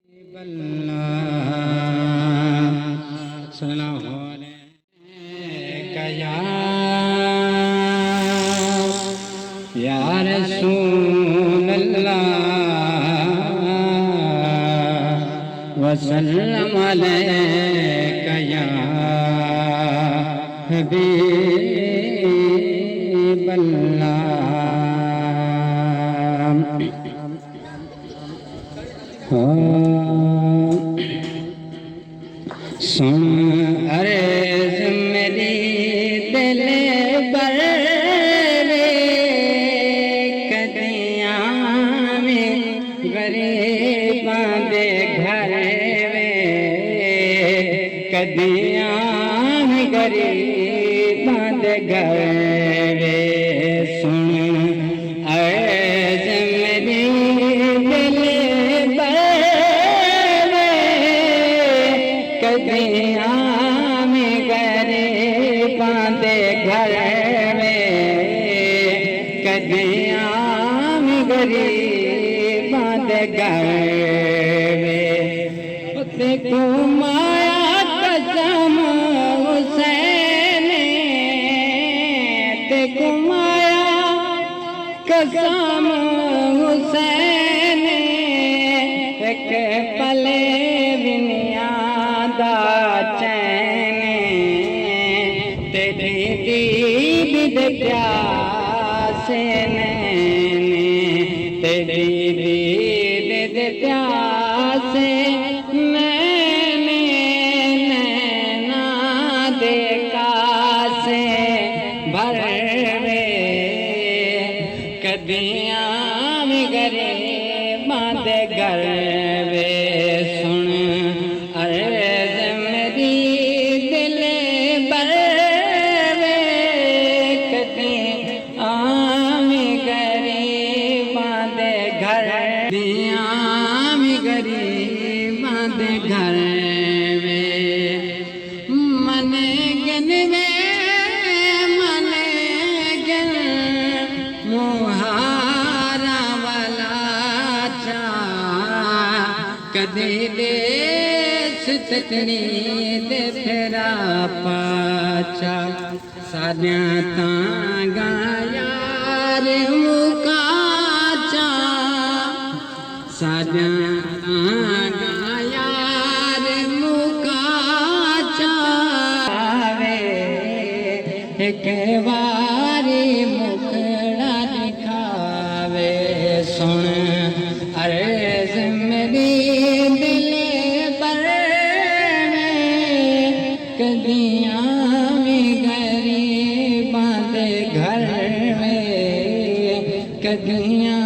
या रसूल अल्लाह वसल्लम अलैका या हबीब अल्लाह। सुन अर्ज़ मेरी दिल पर कदियां में गरीबां दे घर वे कदियां में गरीबां दे घर वे। सुन अर्ज़ मेरी दिल कदियां में गरीबां दे घर में कदियां में गरीबां दे घर में। देखो माया कसम हुसैन देखो माया कसम हुसैन एक पले चैन तेरी दीद प्यासे नैने तेरी दीद प्यासे नैने नैना देखा से भरवे कदियां में गरीबां दे घर वे। सुन अर्ज़ मेरी दिल पर कदियां में गरीबां दे घर कदियां में गरीबां दे घर वे। मन गन गन मुहारा वाला चा कदी तकनी दे फेरा पाचा सादियां तांगा यार मुकाचा सादियां तांगा यार मुकाचा वे एक बारी मुखड़ा दिखावे। सुन अर्ज़ मेरी दिल कदियां में गरीबां दे घर में कदियां